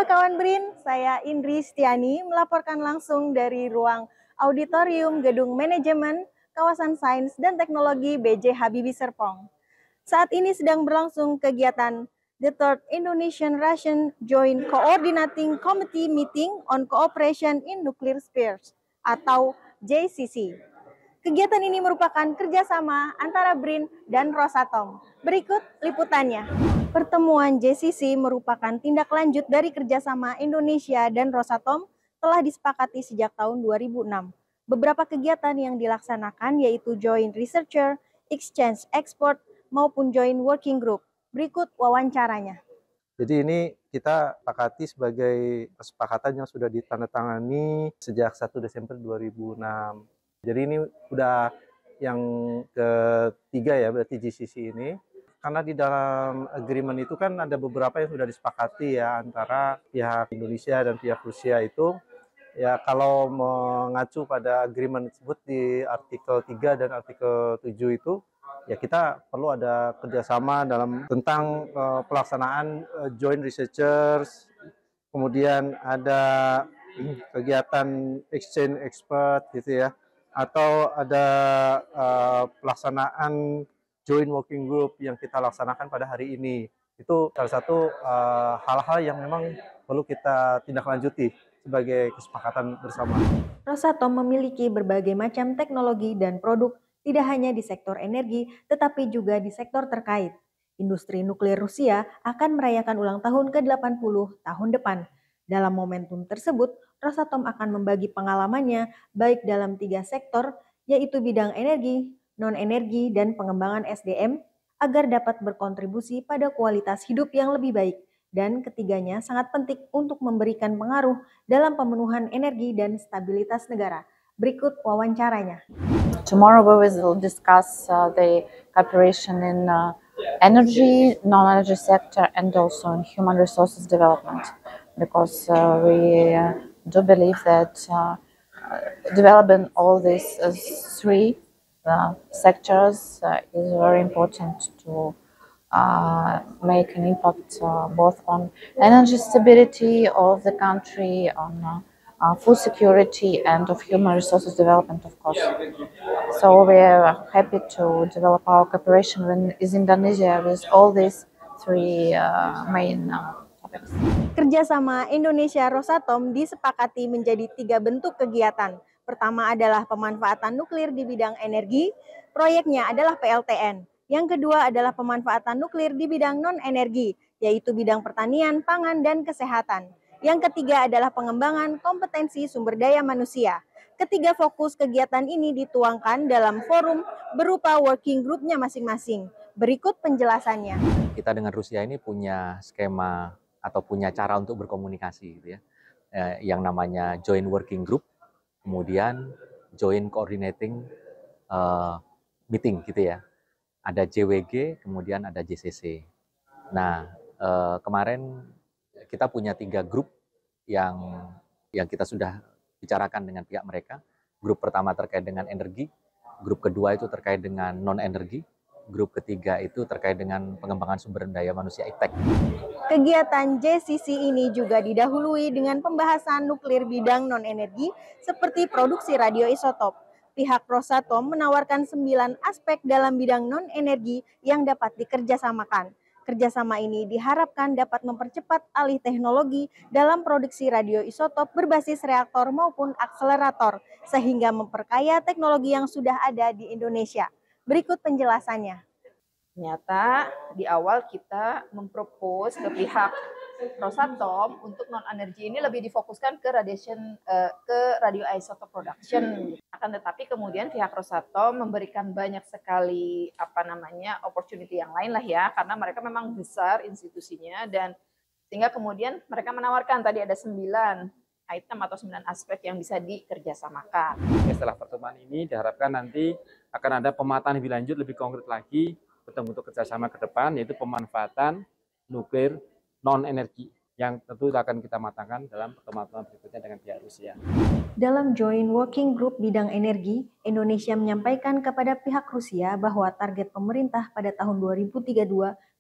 Halo kawan BRIN, saya Indri Stiani melaporkan langsung dari ruang auditorium Gedung Manajemen Kawasan Sains dan Teknologi B.J. Habibie Serpong. Saat ini sedang berlangsung kegiatan The Third Indonesian Russian Joint Coordinating Committee Meeting on Cooperation in Nuclear Spheres atau JCC. Kegiatan ini merupakan kerjasama antara BRIN dan Rosatom. Berikut liputannya. Pertemuan JCC merupakan tindak lanjut dari kerjasama Indonesia dan Rosatom telah disepakati sejak tahun 2006. Beberapa kegiatan yang dilaksanakan yaitu Joint Researcher, Exchange Export, maupun Joint Working Group. Berikut wawancaranya. Jadi ini kita sepakati sebagai kesepakatan yang sudah ditandatangani sejak 1 Desember 2006. Jadi ini udah yang ketiga ya berarti GCC ini. Karena di dalam agreement itu kan ada beberapa yang sudah disepakati ya antara pihak Indonesia dan pihak Rusia itu. Ya kalau mengacu pada agreement tersebut di artikel 3 dan artikel 7 itu, ya kita perlu ada kerjasama tentang pelaksanaan joint researchers, kemudian ada kegiatan exchange expert gitu ya, atau ada pelaksanaan joint working group yang kita laksanakan pada hari ini. Itu salah satu hal-hal yang memang perlu kita tindak lanjuti sebagai kesepakatan bersama. Rosatom memiliki berbagai macam teknologi dan produk tidak hanya di sektor energi, tetapi juga di sektor terkait. Industri nuklir Rusia akan merayakan ulang tahun ke-80 tahun depan. Dalam momentum tersebut, Rosatom akan membagi pengalamannya baik dalam 3 sektor, yaitu bidang energi, non-energi, dan pengembangan SDM, agar dapat berkontribusi pada kualitas hidup yang lebih baik. Dan ketiganya sangat penting untuk memberikan pengaruh dalam pemenuhan energi dan stabilitas negara. Berikut wawancaranya. Tomorrow we will discuss the cooperation in energy, non-energy sector, and also in human resources development, because we do believe that developing all these three sectors is very important to make an impact both on energy stability of the country, on food security, and of human resources development, of course. So we are happy to develop our cooperation with Indonesia with all these three main topics. Kerjasama Indonesia Rosatom disepakati menjadi 3 bentuk kegiatan. Pertama adalah pemanfaatan nuklir di bidang energi, proyeknya adalah PLTN. Yang kedua adalah pemanfaatan nuklir di bidang non-energi, yaitu bidang pertanian, pangan, dan kesehatan. Yang ketiga adalah pengembangan kompetensi sumber daya manusia. Ketiga fokus kegiatan ini dituangkan dalam forum berupa working group-nya masing-masing. Berikut penjelasannya. Kita dengan Rusia ini punya skema atau punya cara untuk berkomunikasi gitu ya. Yang namanya joint working group, kemudian joint coordinating meeting gitu ya. Ada JWG, kemudian ada JCC. Nah, kemarin kita punya 3 grup yang kita sudah bicarakan dengan pihak mereka. Grup pertama terkait dengan energi, grup kedua itu terkait dengan non-energi, grup ketiga itu terkait dengan pengembangan sumber daya manusia iptek. Kegiatan JCC ini juga didahului dengan pembahasan nuklir bidang non-energi seperti produksi radioisotop. Pihak Rosatom menawarkan 9 aspek dalam bidang non-energi yang dapat dikerjasamakan. Kerjasama ini diharapkan dapat mempercepat alih teknologi dalam produksi radioisotop berbasis reaktor maupun akselerator, sehingga memperkaya teknologi yang sudah ada di Indonesia. Berikut penjelasannya. Ternyata di awal kita mempropose ke pihak Rosatom untuk non-energi ini lebih difokuskan ke radioisotope production. Akan tetapi kemudian pihak Rosatom memberikan banyak sekali opportunity yang lain lah ya, karena mereka memang besar institusinya, dan sehingga kemudian mereka menawarkan tadi ada 9 item atau 9 aspek yang bisa dikerjasamakan. Setelah pertemuan ini diharapkan nanti akan ada pemataan lebih lanjut, lebih konkret lagi bentuk kerjasama ke depan, yaitu pemanfaatan nuklir non-energi yang tentu akan kita matangkan dalam pertemuan berikutnya dengan pihak Rusia. Dalam Joint Working Group bidang energi, Indonesia menyampaikan kepada pihak Rusia bahwa target pemerintah pada tahun 2032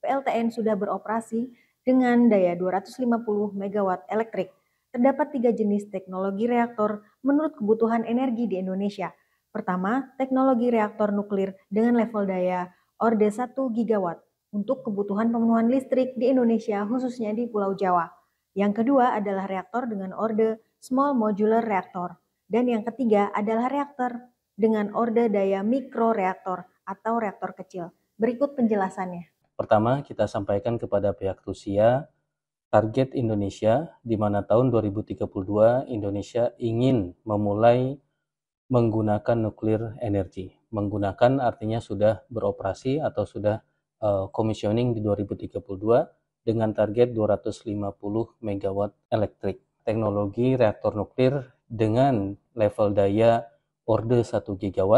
PLTN sudah beroperasi dengan daya 250 MW elektrik. Terdapat 3 jenis teknologi reaktor menurut kebutuhan energi di Indonesia. Pertama, teknologi reaktor nuklir dengan level daya Orde 1 GW untuk kebutuhan pemenuhan listrik di Indonesia khususnya di Pulau Jawa. Yang kedua adalah reaktor dengan orde Small Modular Reactor. Dan yang ketiga adalah reaktor dengan orde daya mikroreaktor atau reaktor kecil. Berikut penjelasannya. Pertama, kita sampaikan kepada pihak Rusia, target Indonesia di mana tahun 2032 Indonesia ingin memulai menggunakan nuklir energi. Menggunakan artinya sudah beroperasi atau sudah commissioning di 2032 dengan target 250 MW elektrik. Teknologi reaktor nuklir dengan level daya orde 1 GW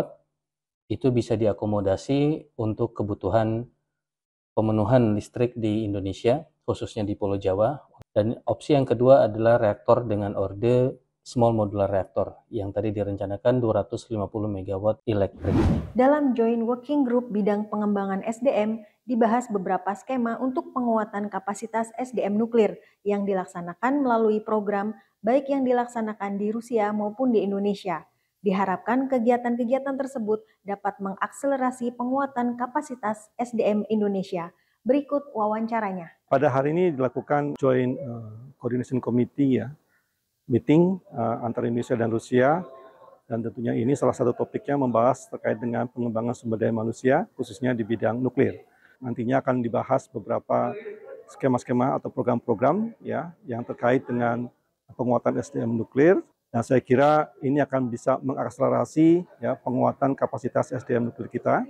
itu bisa diakomodasi untuk kebutuhan pemenuhan listrik di Indonesia, khususnya di Pulau Jawa. Dan opsi yang kedua adalah reaktor dengan orde Small Modular Reactor yang tadi direncanakan 250 MW elektrik. Dalam Joint Working Group bidang pengembangan SDM, dibahas beberapa skema untuk penguatan kapasitas SDM nuklir yang dilaksanakan melalui program baik yang dilaksanakan di Rusia maupun di Indonesia. Diharapkan kegiatan-kegiatan tersebut dapat mengakselerasi penguatan kapasitas SDM Indonesia. Berikut wawancaranya. Pada hari ini dilakukan Joint Coordination Committee ya, meeting antara Indonesia dan Rusia, dan tentunya ini salah satu topiknya membahas terkait dengan pengembangan sumber daya manusia, khususnya di bidang nuklir. Nantinya akan dibahas beberapa skema-skema atau program-program ya yang terkait dengan penguatan SDM nuklir. Dan saya kira ini akan bisa mengakselerasi ya penguatan kapasitas SDM nuklir kita,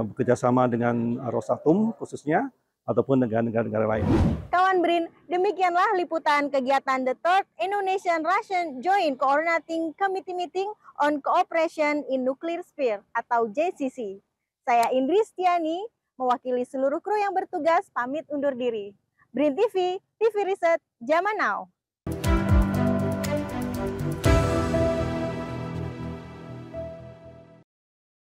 bekerjasama dengan Rosatom khususnya, ataupun dengan negara-negara lain. Kawan BRIN, demikianlah liputan kegiatan The Third Indonesian-Russian Joint Coordinating Committee Meeting on Cooperation in Nuclear Sphere atau JCC. Saya Indri Stiani, mewakili seluruh kru yang bertugas pamit undur diri. BRIN TV, TV Riset, Zaman Now.